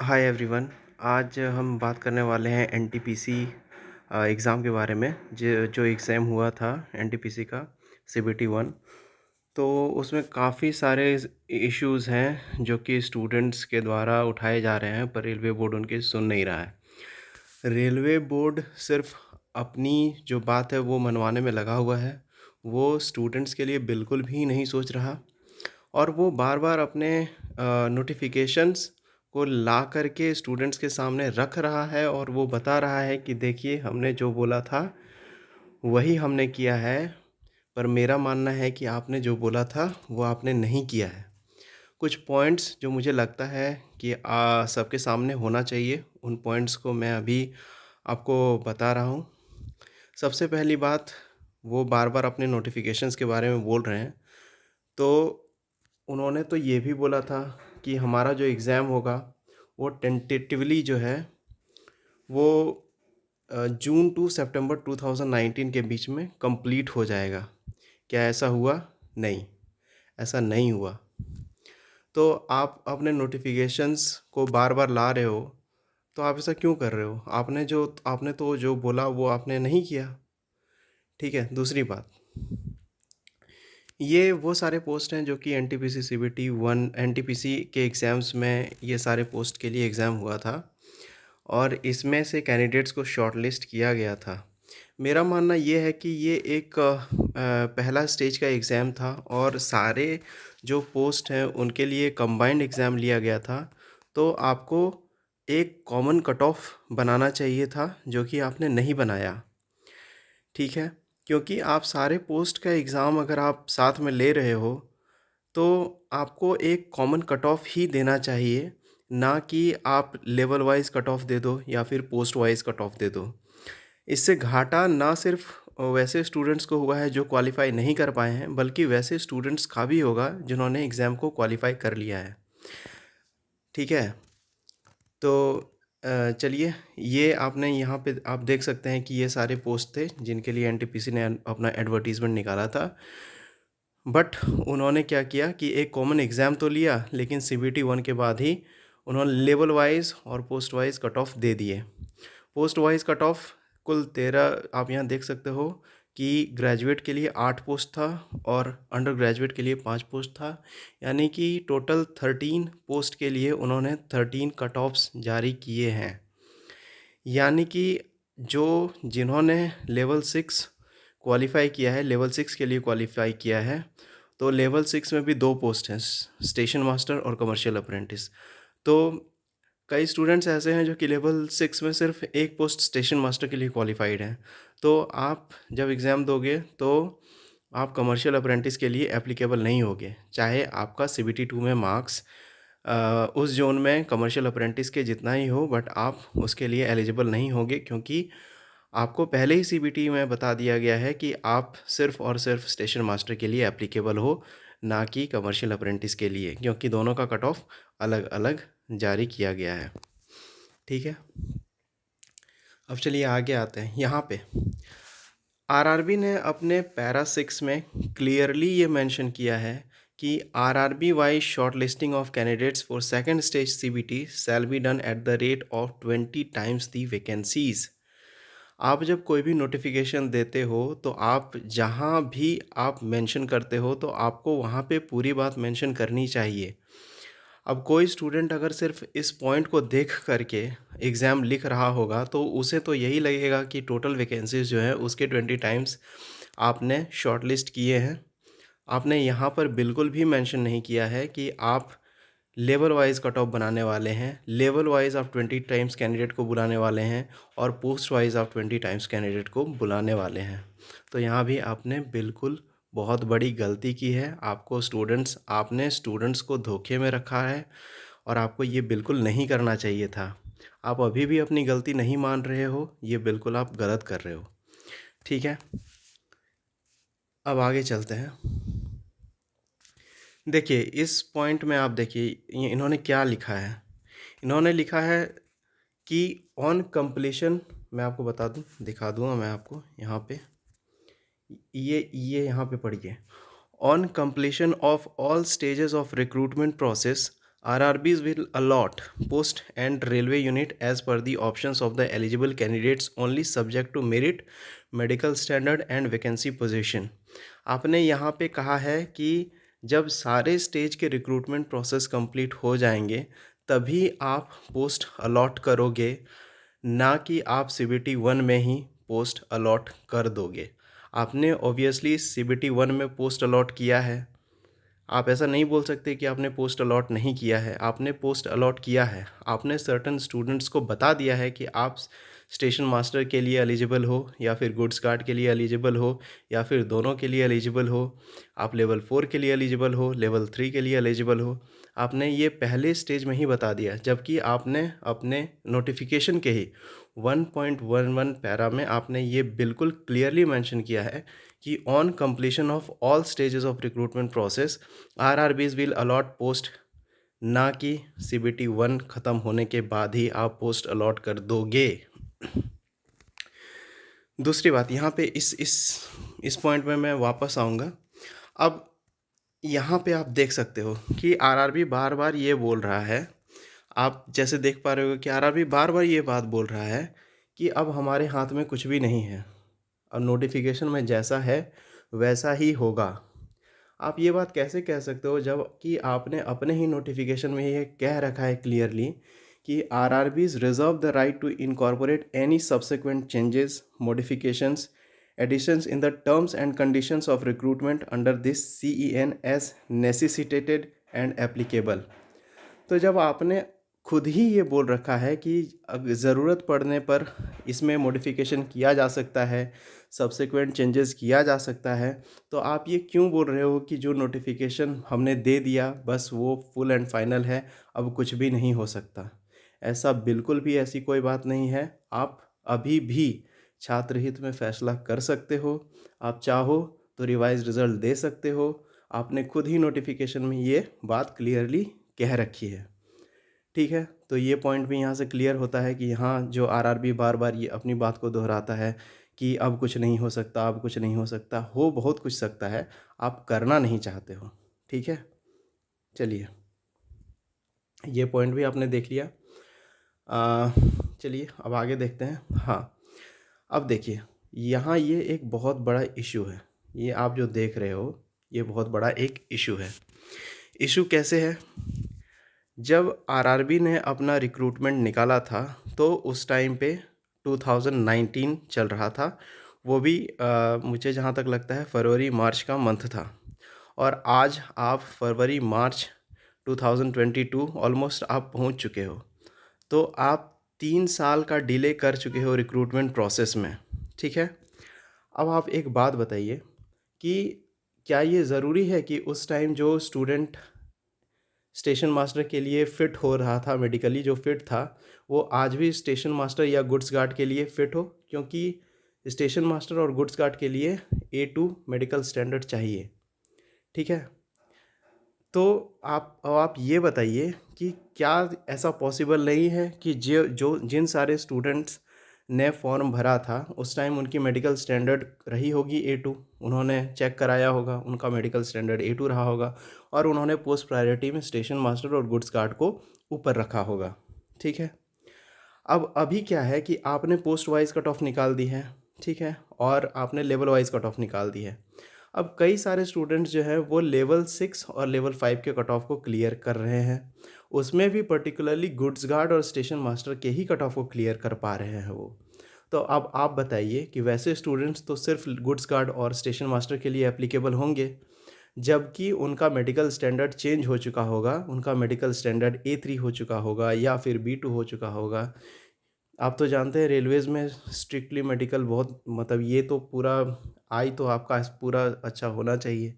Hi everyone. आज हम बात करने वाले हैं एनटीपीसी एग्ज़ाम के बारे में। जो एग्ज़ाम हुआ था एनटीपीसी का सीबीटी 1। तो उसमें काफ़ी सारे इश्यूज़ हैं जो कि स्टूडेंट्स के द्वारा उठाए जा रहे हैं, पर रेलवे बोर्ड उनकी सुन नहीं रहा है। रेलवे बोर्ड सिर्फ अपनी जो बात है वो मनवाने में लगा हुआ है। वो स्टूडेंट्स के लिए बिल्कुल भी नहीं सोच रहा, और वो बार-बार अपने नोटिफ़िकेशंस को ला कर के स्टूडेंट्स के सामने रख रहा है, और वो बता रहा है कि देखिए, हमने जो बोला था वही हमने किया है, पर मेरा मानना है कि आपने जो बोला था वो आपने नहीं किया है। कुछ पॉइंट्स जो मुझे लगता है कि सबके सामने होना चाहिए, उन पॉइंट्स को मैं अभी आपको बता रहा हूँ। सबसे पहली बात, वो बार-बार अपने नोटिफ़िकेशंस के बारे में बोल रहे हैं। तो उन्होंने तो ये भी बोला था कि हमारा जो एग्ज़ाम होगा वो टेंटेटिवली जो है वो जून टू सितंबर 2019 के बीच में कंप्लीट हो जाएगा। क्या ऐसा हुआ? नहीं, ऐसा नहीं हुआ। तो आप अपने नोटिफ़िकेशंस को बार-बार ला रहे हो, तो आप ऐसा क्यों कर रहे हो? आपने तो जो बोला वो आपने नहीं किया, ठीक है? दूसरी बात, ये वो सारे पोस्ट हैं जो कि एनटीपीसी सीबीटी 1 एनटीपीसी के एग्ज़ाम्स में ये सारे पोस्ट के लिए एग्ज़ाम हुआ था, और इसमें से कैंडिडेट्स को शॉर्टलिस्ट किया गया था। मेरा मानना ये है कि ये एक पहला स्टेज का एग्ज़ाम था, और सारे जो पोस्ट हैं उनके लिए कंबाइंड एग्ज़ाम लिया गया था। तो आपको एक कॉमन कट ऑफ बनाना चाहिए था, जो कि आपने नहीं बनाया, ठीक है? क्योंकि आप सारे पोस्ट का एग्ज़ाम अगर आप साथ में ले रहे हो, तो आपको एक कॉमन कट ऑफ ही देना चाहिए, ना कि आप लेवल वाइज़ कट ऑफ दे दो या फिर पोस्ट वाइज़ कट ऑफ दे दो। इससे घाटा ना सिर्फ वैसे स्टूडेंट्स को हुआ है जो क्वालिफ़ाई नहीं कर पाए हैं, बल्कि वैसे स्टूडेंट्स का भी होगा जिन्होंने एग्ज़ाम को क्वालिफ़ाई कर लिया है, ठीक है? तो चलिए, ये आपने यहाँ पे आप देख सकते हैं कि ये सारे पोस्ट थे जिनके लिए एनटीपीसी ने अपना एडवर्टाइज़मेंट निकाला था। बट उन्होंने क्या किया कि एक कॉमन एग्ज़ाम तो लिया, लेकिन सीबीटी 1 के बाद ही उन्होंने लेवल वाइज़ और पोस्ट वाइज़ कट ऑफ दे दिए। पोस्ट वाइज़ कट ऑफ कुल 13 आप यहाँ देख सकते हो कि ग्रेजुएट के लिए 8 पोस्ट था, और अंडर ग्रेजुएट के लिए 5 पोस्ट था। यानी कि टोटल 13 पोस्ट के लिए उन्होंने 13 कट ऑफ्स जारी किए हैं। यानी कि जिन्होंने लेवल 6 क्वालिफ़ाई किया है, लेवल 6 के लिए क्वालिफ़ाई किया है, तो लेवल 6 में भी 2 पोस्ट हैं, स्टेशन मास्टर और कमर्शियल अप्रेंटिस। तो कई स्टूडेंट्स ऐसे हैं जो कि लेवल 6 में सिर्फ एक पोस्ट स्टेशन मास्टर के लिए क्वालिफ़ाइड हैं। तो आप जब एग्ज़ाम दोगे, तो आप कमर्शियल अप्रेंटिस के लिए एप्लीकेबल नहीं होगे, चाहे आपका सीबीटी 2 में मार्क्स उस ज़ोन में कमर्शियल अप्रेंटिस के जितना ही हो, बट आप उसके लिए एलिजिबल नहीं होंगे, क्योंकि आपको पहले ही सीबीटी में बता दिया गया है कि आप सिर्फ़ और सिर्फ़ स्टेशन मास्टर के लिए एप्लीकेबल हो, ना कि कमर्शियल अप्रेंटिस के लिए, क्योंकि दोनों का कट ऑफ अलग-अलग जारी किया गया है, ठीक है? अब चलिए आगे आते हैं। यहाँ पे आरआरबी ने अपने पैरा 6 में क्लियरली ये मेंशन किया है कि RRB wise shortlisting of candidates for second stage CBT shall be done at the rate of 20 times the vacancies. आप जब कोई भी नोटिफिकेशन देते हो, तो आप जहाँ भी आप मेंशन करते हो, तो आपको वहाँ पे पूरी बात मेंशन करनी चाहिए। अब कोई स्टूडेंट अगर सिर्फ इस पॉइंट को देख करके एग्ज़ाम लिख रहा होगा, तो उसे तो यही लगेगा कि टोटल वैकेंसीज़ जो है उसके 20 टाइम्स आपने शॉर्टलिस्ट किए हैं। आपने यहाँ पर बिल्कुल भी मेंशन नहीं किया है कि आप लेवल वाइज़ कट ऑफ बनाने वाले हैं, लेवल वाइज़ आप 20 टाइम्स कैंडिडेट को बुलाने वाले हैं, और पोस्ट वाइज़ आप 20 टाइम्स कैंडिडेट को बुलाने वाले हैं। तो यहाँ भी आपने बिल्कुल बहुत बड़ी गलती की है। आपने स्टूडेंट्स को धोखे में रखा है, और आपको ये बिल्कुल नहीं करना चाहिए था। आप अभी भी अपनी गलती नहीं मान रहे हो, ये बिल्कुल आप गलत कर रहे हो, ठीक है? अब आगे चलते हैं। देखिए, इस पॉइंट में आप देखिए ये इन्होंने क्या लिखा है। इन्होंने लिखा है कि ऑन कंप्लीशन, मैं आपको बता दूं, दिखा दूंगा मैं आपको यहाँ पे, ये यहाँ पे पढ़िए। On completion of all stages of recruitment process, RRBs will allot post and railway unit as per the options of the eligible candidates only subject to merit, medical standard and vacancy position। आपने यहाँ पे कहा है कि जब सारे stage के recruitment process complete हो जाएंगे तभी आप पोस्ट अलॉट करोगे, ना कि आप CBT 1 में ही पोस्ट अलॉट कर दोगे। आपने ऑब्वियसली CBT 1 में पोस्ट अलॉट किया है, आप ऐसा नहीं बोल सकते कि आपने पोस्ट अलॉट नहीं किया है। आपने पोस्ट अलॉट किया है। आपने सर्टन स्टूडेंट्स को बता दिया है कि आप स्टेशन मास्टर के लिए एलिजिबल हो या फिर गुड्स गार्ड के लिए एलिजिबल हो या फिर दोनों के लिए एलिजिबल हो। आप लेवल 4 के लिए एलिजिबल हो, लेवल 3 के लिए एलिजिबल हो। आपने ये पहले स्टेज में ही बता दिया, जबकि आपने अपने नोटिफिकेशन के ही 1.11 पैरा में आपने ये बिल्कुल क्लियरली मेंशन किया है कि on completion of all stages of recruitment process RRBs will allot post, ना कि CBT 1 ख़त्म होने के बाद ही आप पोस्ट अलॉट कर दोगे। दूसरी बात यहाँ पे इस पॉइंट में मैं वापस आऊँगा। अब यहाँ पे आप देख सकते हो कि RRB बार बार ये बोल रहा है, आप जैसे देख पा रहे हो कि RRB बार बार ये बात बोल रहा है कि अब हमारे हाथ में कुछ भी नहीं है और नोटिफिकेशन में जैसा है वैसा ही होगा। आप ये बात कैसे कह सकते हो जब कि आपने अपने ही नोटिफिकेशन में ये कह रखा है क्लियरली कि RRBs reserve the right to incorporate any subsequent changes, modifications, additions in the terms and conditions of recruitment under this CEN as necessitated and applicable। तो जब आपने खुद ही ये बोल रखा है कि ज़रूरत पड़ने पर इसमें मॉडिफिकेशन किया जा सकता है, सब्सिक्वेंट चेंजेस किया जा सकता है, तो आप ये क्यों बोल रहे हो कि जो नोटिफिकेशन हमने दे दिया बस वो फुल एंड फाइनल है, अब कुछ भी नहीं हो सकता? ऐसा बिल्कुल भी ऐसी कोई बात नहीं है। आप अभी भी छात्र हित में फ़ैसला कर सकते हो। आप चाहो तो रिवाइज़ रिज़ल्ट दे सकते हो। आपने खुद ही नोटिफिकेशन में ये बात क्लियरली कह रखी है, ठीक है। तो ये पॉइंट भी यहाँ से क्लियर होता है कि यहाँ जो RRB बार बार ये अपनी बात को दोहराता है कि अब कुछ नहीं हो सकता, अब कुछ नहीं हो सकता, हो बहुत कुछ सकता है, आप करना नहीं चाहते हो, ठीक है। चलिए, ये पॉइंट भी आपने देख लिया। चलिए अब आगे देखते हैं। हाँ, अब देखिए यहाँ ये एक बहुत बड़ा इशू है। ये आप जो देख रहे हो ये बहुत बड़ा एक इशू है। इशू कैसे है? जब RRB ने अपना रिक्रूटमेंट निकाला था तो उस टाइम पे 2019 चल रहा था, वो भी मुझे जहाँ तक लगता है फरवरी मार्च का मंथ था। और आज आप फरवरी मार्च 2022 ऑलमोस्ट आप पहुँच चुके हो। तो आप 3 साल का डिले कर चुके हो रिक्रूटमेंट प्रोसेस में, ठीक है। अब आप एक बात बताइए कि क्या ये ज़रूरी है कि उस टाइम जो स्टूडेंट स्टेशन मास्टर के लिए फ़िट हो रहा था, मेडिकली जो फ़िट था, वो आज भी स्टेशन मास्टर या गुड्स गार्ड के लिए फ़िट हो? क्योंकि स्टेशन मास्टर और गुड्स गार्ड के लिए A2 मेडिकल स्टैंडर्ड चाहिए, ठीक है। तो आप ये बताइए कि क्या ऐसा पॉसिबल नहीं है कि जिन सारे स्टूडेंट्स ने फॉर्म भरा था उस टाइम उनकी मेडिकल स्टैंडर्ड रही होगी A2, उन्होंने चेक कराया होगा, उनका मेडिकल स्टैंडर्ड A2 रहा होगा और उन्होंने पोस्ट प्रायोरिटी में स्टेशन मास्टर और गुड्स गार्ड को ऊपर रखा होगा, ठीक है। अब अभी क्या है कि आपने पोस्ट वाइज कट ऑफ निकाल दी है, ठीक है, और आपने लेवल वाइज कट ऑफ निकाल दी है। अब कई सारे स्टूडेंट्स जो है वो लेवल 6 और लेवल 5 के कट ऑफ को क्लियर कर रहे हैं, उसमें भी पर्टिकुलरली गुड्स गार्ड और स्टेशन मास्टर के ही कट ऑफ को क्लियर कर पा रहे हैं वो। तो अब आप बताइए कि वैसे स्टूडेंट्स तो सिर्फ गुड्स गार्ड और स्टेशन मास्टर के लिए एप्लीकेबल होंगे, जबकि उनका मेडिकल स्टैंडर्ड चेंज हो चुका होगा, उनका मेडिकल स्टैंडर्ड A3 हो चुका होगा या फिर B2 हो चुका होगा। आप तो जानते हैं रेलवेज़ में स्ट्रिक्टली मेडिकल बहुत, मतलब ये तो पूरा आई तो आपका पूरा अच्छा होना चाहिए।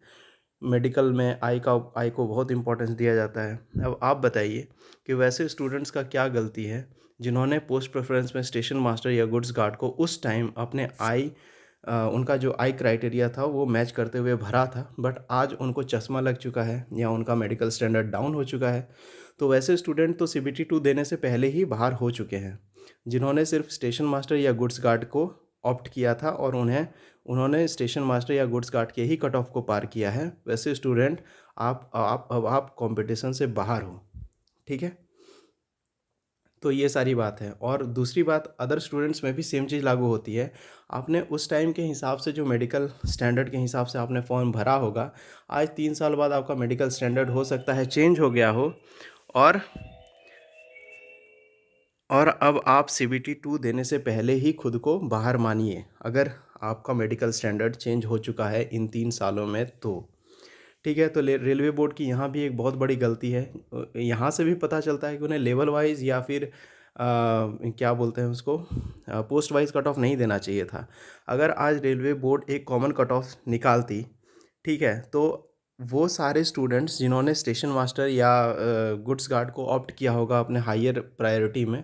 मेडिकल में आई को बहुत इम्पोर्टेंस दिया जाता है। अब आप बताइए कि वैसे स्टूडेंट्स का क्या गलती है जिन्होंने पोस्ट प्रेफरेंस में स्टेशन मास्टर या गुड्स गार्ड को उस टाइम अपने उनका जो आई क्राइटेरिया था वो मैच करते हुए भरा था, बट आज उनको चश्मा लग चुका है या उनका मेडिकल स्टैंडर्ड डाउन हो चुका है। तो वैसे स्टूडेंट तो CBT 2 देने से पहले ही बाहर हो चुके हैं, जिन्होंने सिर्फ स्टेशन मास्टर या गुड्स गार्ड को ऑप्ट किया था और उन्होंने स्टेशन मास्टर या गुड्स गार्ड के ही कट ऑफ को पार किया है। वैसे स्टूडेंट आप कंपटीशन से बाहर हो, ठीक है। तो ये सारी बात है। और दूसरी बात, अदर स्टूडेंट्स में भी सेम चीज़ लागू होती है। आपने उस टाइम के हिसाब से जो मेडिकल स्टैंडर्ड के हिसाब से आपने फॉर्म भरा होगा, आज 3 साल बाद आपका मेडिकल स्टैंडर्ड हो सकता है चेंज हो गया हो, और अब आप सीबीटी 2 देने से पहले ही खुद को बाहर मानिए, अगर आपका मेडिकल स्टैंडर्ड चेंज हो चुका है इन 3 सालों में तो। ठीक है। तो रेलवे बोर्ड की यहाँ भी एक बहुत बड़ी गलती है। यहाँ से भी पता चलता है कि उन्हें लेवल वाइज या फिर क्या बोलते हैं उसको, पोस्ट वाइज कट ऑफ नहीं देना चाहिए था। अगर आज रेलवे बोर्ड एक कॉमन कट ऑफ निकालती, ठीक है, तो वो सारे स्टूडेंट्स जिन्होंने स्टेशन मास्टर या गुड्स गार्ड को ऑप्ट किया होगा अपने हायर प्रायोरिटी में,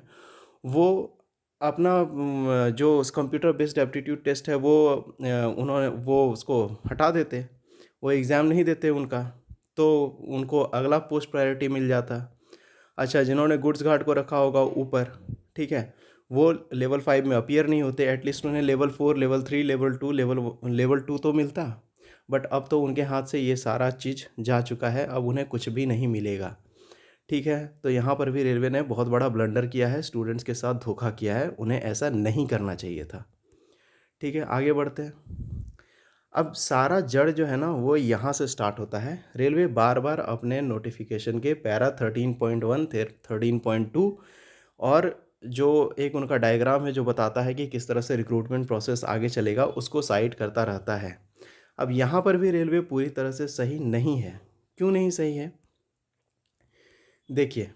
वो अपना जो उस कंप्यूटर बेस्ड एप्टीट्यूड टेस्ट है वो उन्होंने वो उसको हटा देते, वो एग्ज़ाम नहीं देते उनका, तो उनको अगला पोस्ट प्रायोरिटी मिल जाता। अच्छा, जिन्होंने गुड्स गार्ड को रखा होगा ऊपर, ठीक है, वो लेवल 5 में अपीयर नहीं होते, एटलीस्ट उन्हें लेवल 4, लेवल 3, लेवल 2, लेवल 2 तो मिलता। बट अब तो उनके हाथ से ये सारा चीज़ जा चुका है, अब उन्हें कुछ भी नहीं मिलेगा। ठीक है। तो यहाँ पर भी रेलवे ने बहुत बड़ा ब्लंडर किया है, स्टूडेंट्स के साथ धोखा किया है, उन्हें ऐसा नहीं करना चाहिए था। ठीक है, आगे बढ़ते हैं। अब सारा जड़ जो है ना वो यहाँ से स्टार्ट होता है। रेलवे बार बार अपने नोटिफिकेशन के पैरा 13.1, 13.2 और जो एक उनका डायग्राम है जो बताता है कि किस तरह से रिक्रूटमेंट प्रोसेस आगे चलेगा, उसको साइड करता रहता है। अब यहाँ पर भी रेलवे पूरी तरह से सही नहीं है। क्यों नहीं सही है? देखिए,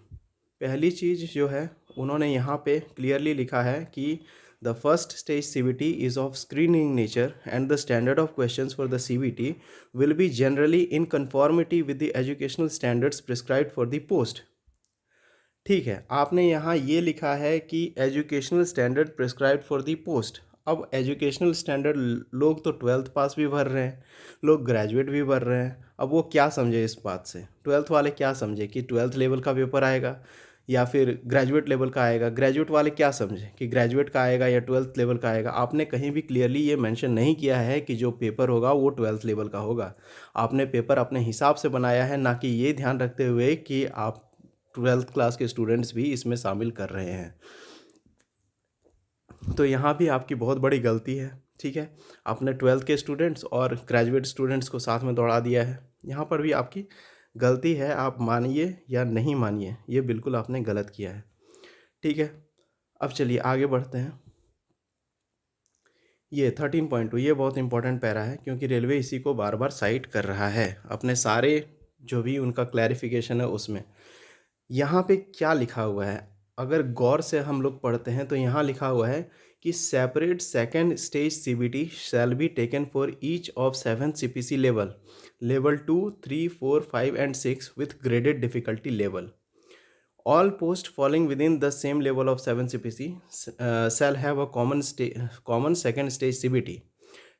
पहली चीज़ जो है उन्होंने यहाँ पे क्लियरली लिखा है कि the first stage CBT is of screening nature and the standard of questions for the CBT will be generally in conformity with the educational standards prescribed for the post। ठीक है, आपने यहाँ ये लिखा है कि educational standard prescribed for the post. अब educational standard लोग तो 12th पास भी भर रहे हैं, लोग ग्रेजुएट भी भर रहे हैं। अब वो क्या समझे इस बात से, 12th वाले क्या समझे कि 12th लेवल का पेपर आएगा या फिर ग्रेजुएट लेवल का आएगा? ग्रेजुएट वाले क्या समझे कि ग्रेजुएट का आएगा या 12th लेवल का आएगा? आपने कहीं भी क्लियरली ये मेंशन नहीं किया है कि जो पेपर होगा वो 12th लेवल का होगा। आपने पेपर अपने हिसाब से बनाया है, ना कि ये ध्यान रखते हुए कि आप 12th क्लास के स्टूडेंट्स भी इसमें शामिल कर रहे हैं। तो यहाँ भी आपकी बहुत बड़ी गलती है। ठीक है, आपने 12th के स्टूडेंट्स और ग्रेजुएट स्टूडेंट्स को साथ में दौड़ा दिया है। यहाँ पर भी आपकी गलती है, आप मानिए या नहीं मानिए, ये बिल्कुल आपने गलत किया है। ठीक है, अब चलिए आगे बढ़ते हैं। ये 13.2 ये बहुत इंपॉर्टेंट पैरा है, क्योंकि रेलवे इसी को बार बार साइट कर रहा है अपने सारे जो भी उनका क्लैरिफिकेशन है उसमें। यहाँ पे क्या लिखा हुआ है, अगर गौर से हम लोग पढ़ते हैं तो यहाँ लिखा हुआ है कि separate second stage CBT shall be taken for each of 7 CPC level 2, 3, 4, 5 and 6 with graded difficulty level. All posts falling within the same level of 7 CPC shall have a common second stage CBT।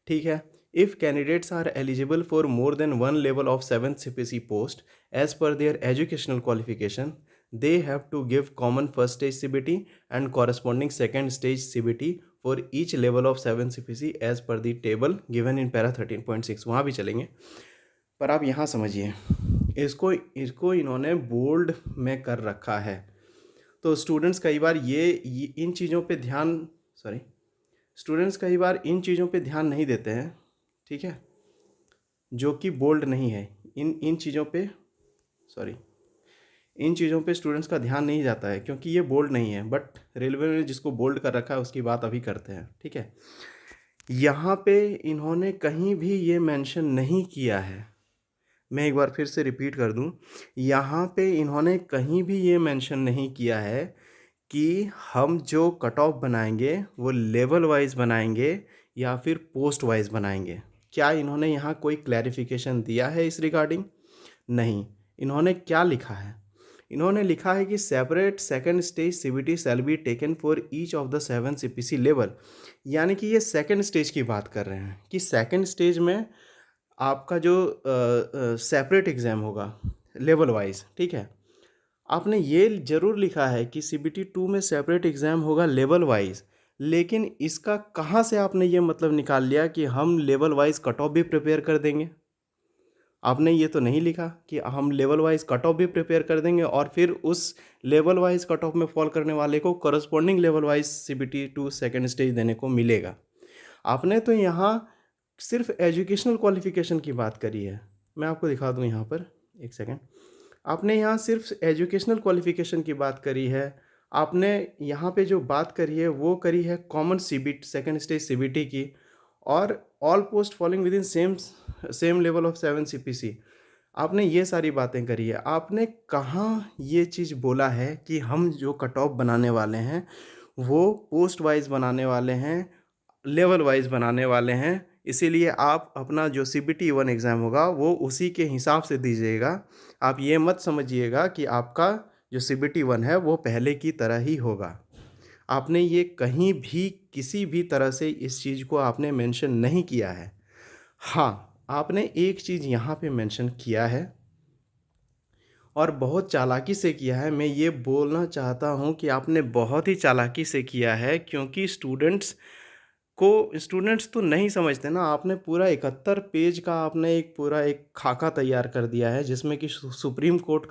ठीक है, if candidates are eligible for more than one level of 7 CPC post as per their educational qualification, they have to give common first stage CBT and corresponding second stage CBT for each level of 7 CPC as per the table given in para 13.6। वहाँ भी चलेंगे, पर आप यहाँ समझिए, इसको इन्होंने bold में कर रखा है। तो स्टूडेंट्स कई बार इन चीज़ों पे इन चीज़ों पे ध्यान नहीं देते हैं। ठीक है, जो कि बोल्ड नहीं है, इन चीज़ों पे स्टूडेंट्स का ध्यान नहीं जाता है, क्योंकि ये बोल्ड नहीं है। बट रेलवे ने जिसको बोल्ड कर रखा है उसकी बात अभी करते हैं। ठीक है, यहाँ पे इन्होंने कहीं भी ये मेंशन नहीं किया है, मैं एक बार फिर से रिपीट कर दूं, यहाँ पे इन्होंने कहीं भी ये मेंशन नहीं किया है कि हम जो कट ऑफ बनाएंगे वो लेवल वाइज बनाएंगे या फिर पोस्ट वाइज बनाएंगे। क्या इन्होंने यहाँ कोई क्लैरिफिकेशन दिया है इस रिगार्डिंग? नहीं। इन्होंने क्या लिखा है? इन्होंने लिखा है कि separate second stage CBT shall be taken for each of the 7 CPC level. यानी कि ये सेकंड स्टेज की बात कर रहे हैं कि सेकंड स्टेज में आपका जो सेपरेट एग्ज़ाम होगा लेवल वाइज। ठीक है, आपने ये ज़रूर लिखा है कि सीबीटी 2 में सेपरेट एग्ज़ाम होगा लेवल वाइज, लेकिन इसका कहाँ से आपने ये मतलब निकाल लिया कि हम लेवल वाइज कट ऑफ भी प्रिपेयर कर देंगे? आपने ये तो नहीं लिखा कि हम लेवल वाइज कट ऑफ भी प्रिपेयर कर देंगे और फिर उस लेवल वाइज कट ऑफ में फॉल करने वाले को corresponding level wise CBT 2 second stage देने को मिलेगा। आपने तो यहाँ सिर्फ एजुकेशनल क्वालिफिकेशन की बात करी है। मैं आपको दिखा दूँ यहाँ पर, एक सेकेंड। आपने यहाँ सिर्फ एजुकेशनल क्वालिफिकेशन की बात करी है। आपने यहाँ पे जो बात करी है वो करी है common CBT second stage CBT की, और all post following with in same level of 7 CPC. आपने ये सारी बातें करी है। आपने कहाँ ये चीज़ बोला है कि हम जो कट ऑफ बनाने वाले हैं वो पोस्ट वाइज बनाने वाले हैं, लेवल वाइज बनाने वाले हैं, इसीलिए आप अपना जो सीबीटी 1 एग्ज़ाम होगा वो उसी के हिसाब से दीजिएगा। आप ये मत समझिएगा कि आपका जो सीबीटी 1 है वो पहले की तरह ही होगा। आपने ये कहीं भी किसी भी तरह से इस चीज़ को आपने मेंशन नहीं किया है। हाँ, आपने एक चीज़ यहाँ पे मेंशन किया है और बहुत चालाकी से किया है। मैं ये बोलना चाहता हूँ कि आपने बहुत ही चालाकी से किया है, क्योंकि स्टूडेंट्स तो नहीं समझते ना। आपने पूरा 71 पेज का आपने एक पूरा एक खाका तैयार कर दिया है, जिसमें कि सुप्रीम कोर्ट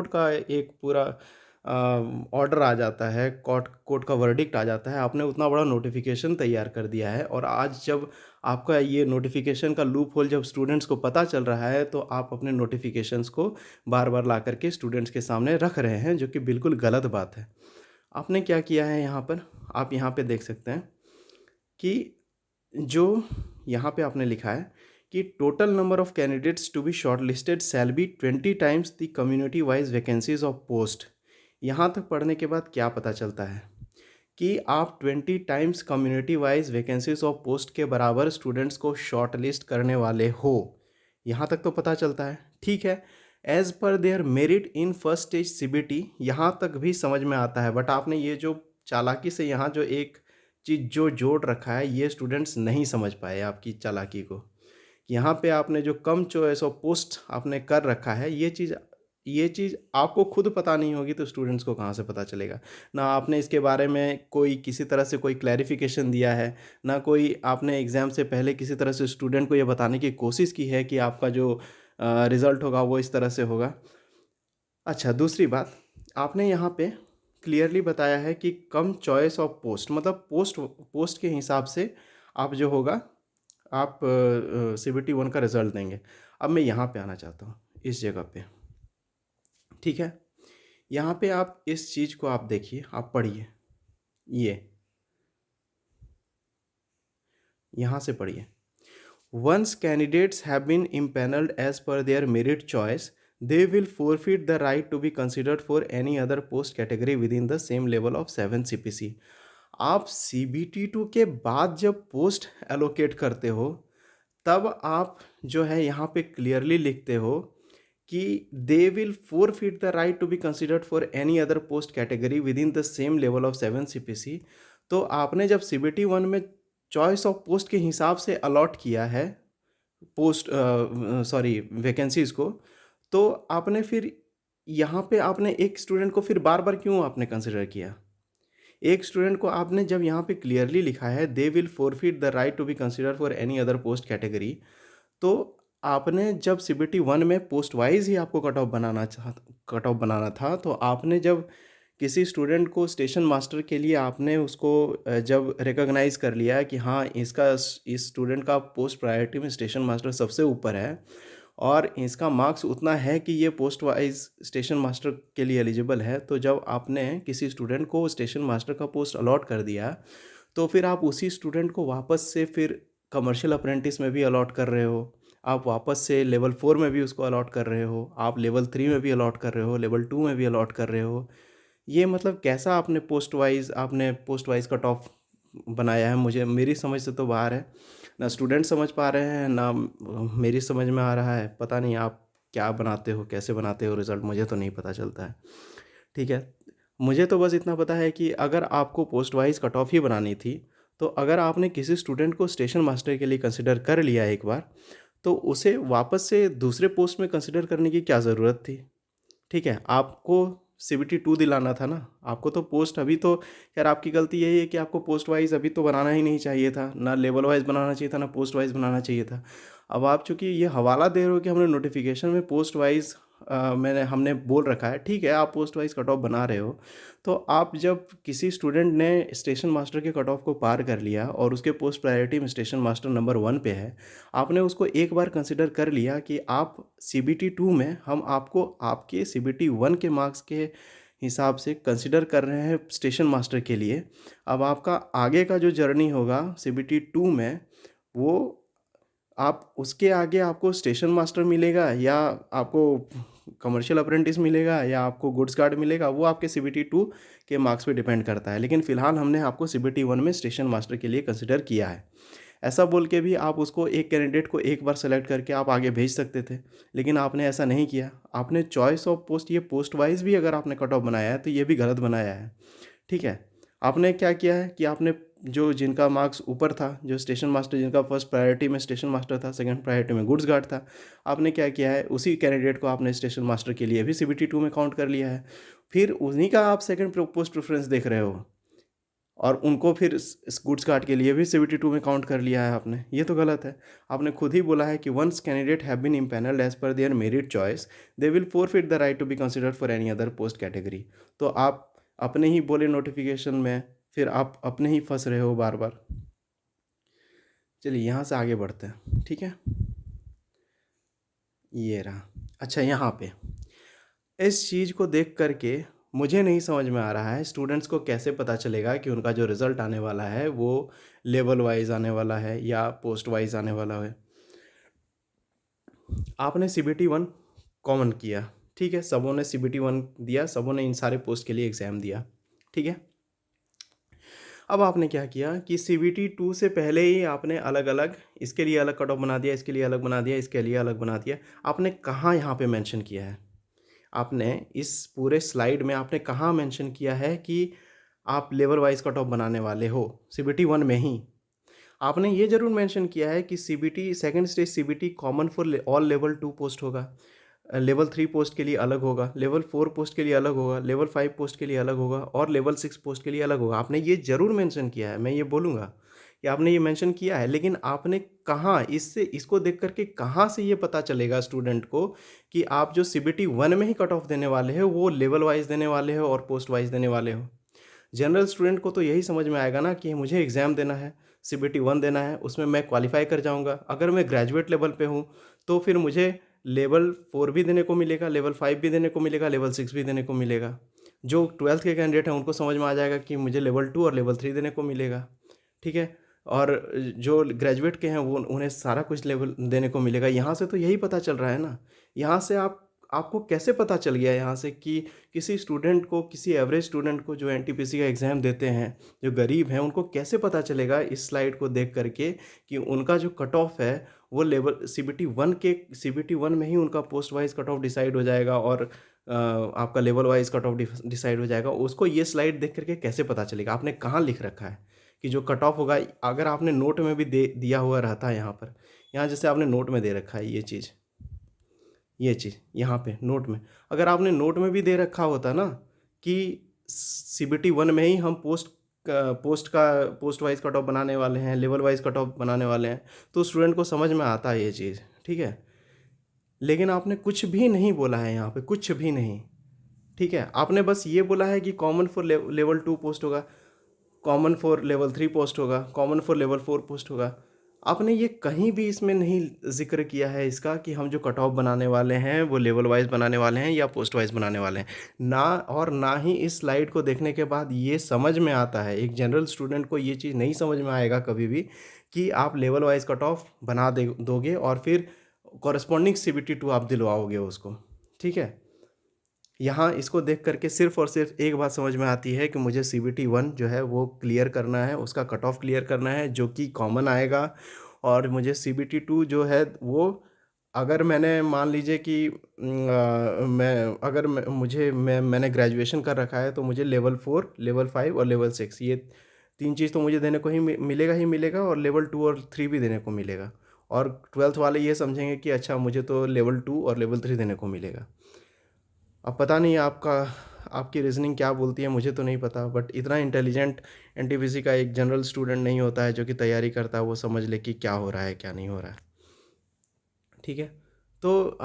का एक पूरा ऑर्डर आ जाता है, कोर्ट का वर्डिक्ट आ जाता है। आपने उतना बड़ा नोटिफिकेशन तैयार कर दिया है, और आज जब आपका ये नोटिफिकेशन का लूप होल जब स्टूडेंट्स को पता चल रहा है, तो आप अपने नोटिफिकेशंस को बार बार ला करके स्टूडेंट्स के सामने रख रहे हैं, जो कि बिल्कुल गलत बात है। आपने क्या किया है यहाँ पर, आप यहाँ पे देख सकते हैं कि जो यहाँ पे आपने लिखा है कि total number of candidates to be shortlisted shall be 20 times the community wise vacancies of post. यहाँ तक पढ़ने के बाद क्या पता चलता है कि आप 20 times community wise vacancies of post के बराबर स्टूडेंट्स को शॉर्ट लिस्ट करने वाले हो। यहाँ तक तो पता चलता है, ठीक है। As per their merit in first stage CBT, यहाँ तक भी समझ में आता है। बट आपने ये जो चालाकी से यहाँ जो एक चीज़ जो जोड़ रखा है, ये स्टूडेंट्स नहीं समझ पाए आपकी चालाकी को। यहाँ पे आपने जो कम चॉइस ऑफ पोस्ट आपने कर रखा है, ये चीज़ आपको खुद पता नहीं होगी तो स्टूडेंट्स को कहाँ से पता चलेगा। ना आपने इसके बारे में कोई किसी तरह से कोई क्लैरिफिकेशन दिया है, ना कोई आपने एग्ज़ाम से पहले किसी तरह से स्टूडेंट को ये बताने की कोशिश की है कि आपका जो रिज़ल्ट होगा वो इस तरह से होगा। अच्छा, दूसरी बात, आपने यहाँ पे क्लियरली बताया है कि कम चॉइस ऑफ पोस्ट, मतलब पोस्ट के हिसाब से आप जो होगा आप सीबीटी 1 का रिज़ल्ट देंगे। अब मैं यहाँ पे आना चाहता हूँ इस जगह पे, ठीक है। यहाँ पे आप इस चीज़ को आप देखिए, आप पढ़िए, ये यहाँ से पढ़िए। Once candidates have been empanelled as per their merit choice, they will forfeit the right to be considered for any other post category within the same level of 7 CPC। आप CBT2 के बाद जब पोस्ट एलोकेट करते हो, तब आप जो है यहाँ पे क्लियरली लिखते हो कि they will forfeit the right to be considered for any other post category within the same level of 7 CPC। तो आपने जब CBT1 में चॉइस ऑफ पोस्ट के हिसाब से अलॉट किया है वैकेंसीज़ को, तो आपने फिर यहाँ पे आपने एक स्टूडेंट को फिर बार बार क्यों आपने कंसिडर किया? एक स्टूडेंट को आपने जब यहाँ पे क्लियरली लिखा है they will forfeit the right to be consider for any other post category, तो आपने जब सीबीटी 1 में पोस्ट वाइज ही आपको कट ऑफ बनाना था, तो आपने जब किसी स्टूडेंट को स्टेशन मास्टर के लिए आपने उसको जब रिकॉग्नाइज़ कर लिया कि हाँ इस स्टूडेंट का पोस्ट प्रायोरिटी में स्टेशन मास्टर सबसे ऊपर है और इसका मार्क्स उतना है कि ये पोस्ट वाइज स्टेशन मास्टर के लिए एलिजिबल है, तो जब आपने किसी स्टूडेंट को स्टेशन मास्टर का पोस्ट अलॉट कर दिया, तो फिर आप उसी स्टूडेंट को वापस से फिर कमर्शियल अप्रेंटिस में भी अलॉट कर रहे हो, आप वापस से लेवल 4 में भी उसको अलॉट कर रहे हो, आप लेवल 3 में भी अलॉट कर रहे हो, लेवल 2 में भी अलॉट कर रहे हो। ये मतलब कैसा आपने पोस्ट वाइज कट ऑफ बनाया है? मेरी समझ से तो बाहर है। ना स्टूडेंट समझ पा रहे हैं, ना मेरी समझ में आ रहा है। पता नहीं आप क्या बनाते हो, कैसे बनाते हो रिज़ल्ट, मुझे तो नहीं पता चलता है, ठीक है। मुझे तो बस इतना पता है कि अगर आपको पोस्ट वाइज कट ऑफ ही बनानी थी, तो अगर आपने किसी स्टूडेंट को स्टेशन मास्टर के लिए कंसिडर कर लिया एक बार, तो उसे वापस से दूसरे पोस्ट में कंसिडर करने की क्या ज़रूरत थी? ठीक है, आपको सीबीटी 2 दिलाना था ना, आपको तो पोस्ट अभी तो यार आपकी गलती यही है कि आपको पोस्ट वाइज अभी तो बनाना ही नहीं चाहिए था, ना लेवल वाइज बनाना चाहिए था, ना पोस्ट वाइज बनाना चाहिए था। अब आप चूँकि ये हवाला दे रहे हो कि हमने नोटिफ़िकेशन में पोस्ट वाइज़ हमने बोल रखा है, ठीक है, आप पोस्ट वाइज़ कट ऑफ बना रहे हो, तो आप जब किसी स्टूडेंट ने स्टेशन मास्टर के कट ऑफ को पार कर लिया और उसके पोस्ट प्रायोरिटी में स्टेशन मास्टर नंबर 1 पे है, आपने उसको एक बार कंसिडर कर लिया कि आप सीबीटी 2 में हम आपको आपके सीबीटी 1 के मार्क्स के हिसाब से कंसिडर कर रहे हैं स्टेशन मास्टर के लिए। अब आपका आगे का जो जर्नी होगा सीबीटी 2 में, वो आप उसके आगे आपको स्टेशन मास्टर मिलेगा या आपको कमर्शियल अप्रेंटिस मिलेगा या आपको गुड्स गार्ड मिलेगा, वो आपके सीबीटी 2 के मार्क्स पे डिपेंड करता है। लेकिन फ़िलहाल हमने आपको सीबीटी 1 में स्टेशन मास्टर के लिए कंसिडर किया है। ऐसा बोल के भी आप उसको एक कैंडिडेट को एक बार सेलेक्ट करके आप आगे भेज सकते थे, लेकिन आपने ऐसा नहीं किया। आपने चॉइस ऑफ पोस्ट, ये पोस्ट वाइज़ भी अगर आपने कट ऑफ बनाया है तो ये भी गलत बनाया है, ठीक है। आपने क्या किया है कि आपने जो जिनका मार्क्स ऊपर था, जो स्टेशन मास्टर जिनका फर्स्ट प्रायोरिटी में स्टेशन मास्टर था, सेकंड प्रायोरिटी में गुड्स गार्ड था, आपने क्या किया है उसी कैंडिडेट को आपने स्टेशन मास्टर के लिए भी सीबीटी 2 में काउंट कर लिया है। फिर उन्हीं का आप सेकंड पोस्ट प्रेफरेंस देख रहे हो और उनको फिर इस गुड्स गार्ड के लिए भी सीबीटी 2 में काउंट कर लिया है आपने। ये तो गलत है। आपने खुद ही बोला है कि once candidate have been empanelled as per their merit choice, they will forfeit the right to be considered for any other post category. तो आप अपने ही बोले नोटिफिकेशन में, फिर आप अपने ही फंस रहे हो बार बार। चलिए यहाँ से आगे बढ़ते हैं, ठीक है। ये रहा। अच्छा, यहाँ पे इस चीज़ को देख करके मुझे नहीं समझ में आ रहा है स्टूडेंट्स को कैसे पता चलेगा कि उनका जो रिज़ल्ट आने वाला है वो लेवल वाइज आने वाला है या पोस्ट वाइज आने वाला है। आपने सीबीटी 1 कॉमन किया, ठीक है, सबों ने सीबीटी 1 दिया, सबों ने इन सारे पोस्ट के लिए एग्ज़ाम दिया, ठीक है। अब आपने क्या किया कि सीबीटी 2 से पहले ही आपने अलग अलग, इसके लिए अलग कट ऑफ बना दिया, इसके लिए अलग बना दिया, इसके लिए अलग बना दिया। आपने कहाँ यहाँ पे मेंशन किया है? आपने इस पूरे स्लाइड में आपने कहाँ मेंशन किया है कि आप लेवल वाइज कट ऑफ बनाने वाले हो सीबीटी 1 में ही? आपने ये ज़रूर मेंशन किया है कि CBT second stage CBT common for all level 2 post होगा, लेवल 3 पोस्ट के लिए अलग होगा, लेवल 4 पोस्ट के लिए अलग होगा, लेवल 5 पोस्ट के लिए अलग होगा और लेवल 6 पोस्ट के लिए अलग होगा। आपने ये ज़रूर मेंशन किया है, मैं ये बोलूँगा कि आपने ये मेंशन किया है, लेकिन आपने कहाँ इससे इसको देख कर के कहाँ से ये पता चलेगा स्टूडेंट को कि आप जो सीबीटी 1 में ही कट ऑफ देने वाले हो वो लेवल वाइज देने वाले हो और पोस्ट वाइज देने वाले हो? जनरल स्टूडेंट को तो यही समझ में आएगा ना कि मुझे एग्ज़ाम देना है, सीबीटी 1 देना है, उसमें मैं क्वालिफ़ाई कर जाऊँगा। अगर मैं ग्रेजुएट लेवल पे हूँ, तो फिर मुझे लेवल 4 भी देने को मिलेगा, लेवल 5 भी देने को मिलेगा, लेवल 6 भी देने को मिलेगा। जो 12th के कैंडिडेट हैं, उनको समझ में आ जाएगा कि मुझे लेवल 2 और लेवल 3 देने को मिलेगा, ठीक है? और जो ग्रेजुएट के हैं, वो उन्हें सारा कुछ लेवल देने को मिलेगा। यहाँ से तो यही पता चल रहा है ना। यहाँ से आपको कैसे पता चल गया यहाँ से कि किसी स्टूडेंट को, किसी एवरेज स्टूडेंट को जो एनटीपीसी का एग्ज़ाम देते हैं, जो गरीब हैं, उनको कैसे पता चलेगा इस स्लाइड को देख करके कि उनका जो कट ऑफ है वो लेवल सीबीटी 1 में ही उनका post wise cut off decide हो जाएगा और आपका level wise cut off decide हो जाएगा। उसको ये स्लाइड देख करके कैसे पता चलेगा? आपने कहाँ लिख रखा है कि जो कट ऑफ होगा? अगर आपने नोट में भी दे दिया हुआ रहता है यहाँ पर, यहाँ जैसे आपने नोट में दे रखा है ये चीज़ यहाँ पे नोट में, अगर आपने नोट में भी दे रखा होता ना कि सीबीटी 1 में ही हम पोस्ट वाइज कट ऑफ बनाने वाले हैं, लेवल वाइज कट ऑफ बनाने वाले हैं, तो स्टूडेंट को समझ में आता है ये चीज़, ठीक है। लेकिन आपने कुछ भी नहीं बोला है यहाँ पे, कुछ भी नहीं, ठीक है। आपने बस ये बोला है कि कॉमन फॉर लेवल 2 पोस्ट होगा, कॉमन फॉर लेवल 3 पोस्ट होगा, कॉमन फॉर लेवल 4 पोस्ट होगा। आपने ये कहीं भी इसमें नहीं ज़िक्र किया है इसका कि हम जो कट ऑफ बनाने वाले हैं वो लेवल वाइज़ बनाने वाले हैं या पोस्ट वाइज़ बनाने वाले हैं। ना, और ना ही इस स्लाइड को देखने के बाद ये समझ में आता है, एक जनरल स्टूडेंट को ये चीज़ नहीं समझ में आएगा कभी भी कि आप लेवल वाइज़ कट ऑफ बना दोगे और फिर कॉरेस्पॉन्डिंग सीबीटी 2 आप दिलवाओगे उसको, ठीक है। यहाँ इसको देख करके सिर्फ़ और सिर्फ एक बात समझ में आती है कि मुझे सीबीटी 1 जो है वो क्लियर करना है, उसका कट ऑफ क्लियर करना है जो कि कॉमन आएगा, और मुझे सीबीटी 2 जो है वो, अगर मैंने मान लीजिए कि मैं अगर मैं मुझे मैंने ग्रेजुएशन कर रखा है तो मुझे लेवल 4, लेवल 5 और लेवल 6 ये 3 चीज़ तो मुझे देने को ही मिलेगा और लेवल 2 और 3 भी देने को मिलेगा। और 12th वाले ये समझेंगे कि अच्छा मुझे तो लेवल 2 और लेवल 3 देने को मिलेगा। अब पता नहीं आपकी रीज़निंग क्या बोलती है, मुझे तो नहीं पता, बट इतना इंटेलिजेंट एनटीपीसी का एक जनरल स्टूडेंट नहीं होता है जो कि तैयारी करता है वो समझ ले कि क्या हो रहा है क्या नहीं हो रहा है। ठीक है? तो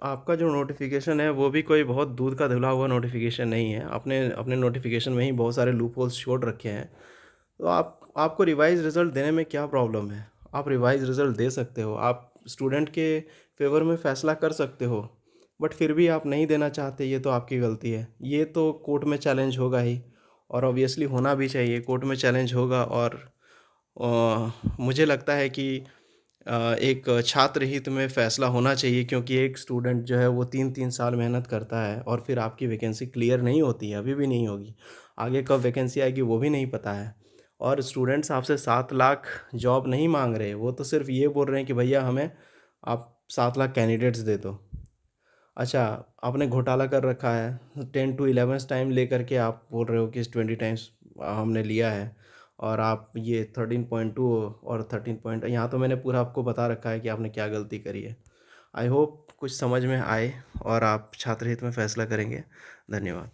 आपका जो नोटिफ़िकेशन है वो भी कोई बहुत दूध का धुला हुआ नोटिफ़िकेशन नहीं है। आपने अपने नोटिफ़िकेशन में ही बहुत सारे लूप होल्स छोड़ रखे हैं। तो आपको रिवाइज़ रिज़ल्ट देने में क्या प्रॉब्लम है? आप रिवाइज़ रिज़ल्ट दे सकते हो, आप स्टूडेंट के फ़ेवर में फ़ैसला कर सकते हो, बट फिर भी आप नहीं देना चाहते, ये तो आपकी गलती है। ये तो कोर्ट में चैलेंज होगा ही और ऑब्वियसली होना भी चाहिए, कोर्ट में चैलेंज होगा और मुझे लगता है कि एक छात्र हित में फ़ैसला होना चाहिए क्योंकि एक स्टूडेंट जो है वो 3-3 साल मेहनत करता है और फिर आपकी वैकेंसी क्लियर नहीं होती है, अभी भी नहीं होगी। आगे कब वैकेंसी आएगी वो भी नहीं पता है। और स्टूडेंट्स आपसे 7 लाख जॉब नहीं माँग रहे, वो तो सिर्फ़ ये बोल रहे हैं कि भैया हमें आप 7 लाख कैंडिडेट्स दे दो। अच्छा, आपने घोटाला कर रखा है, 10 टू 11th टाइम लेकर के आप बोल रहे हो कि 20 टाइम्स हमने लिया है और आप ये 13.2 और 13 पॉइंट यहाँ तो मैंने पूरा आपको बता रखा है कि आपने क्या गलती करी है। आई होप कुछ समझ में आए और आप छात्र हित में फ़ैसला करेंगे। धन्यवाद।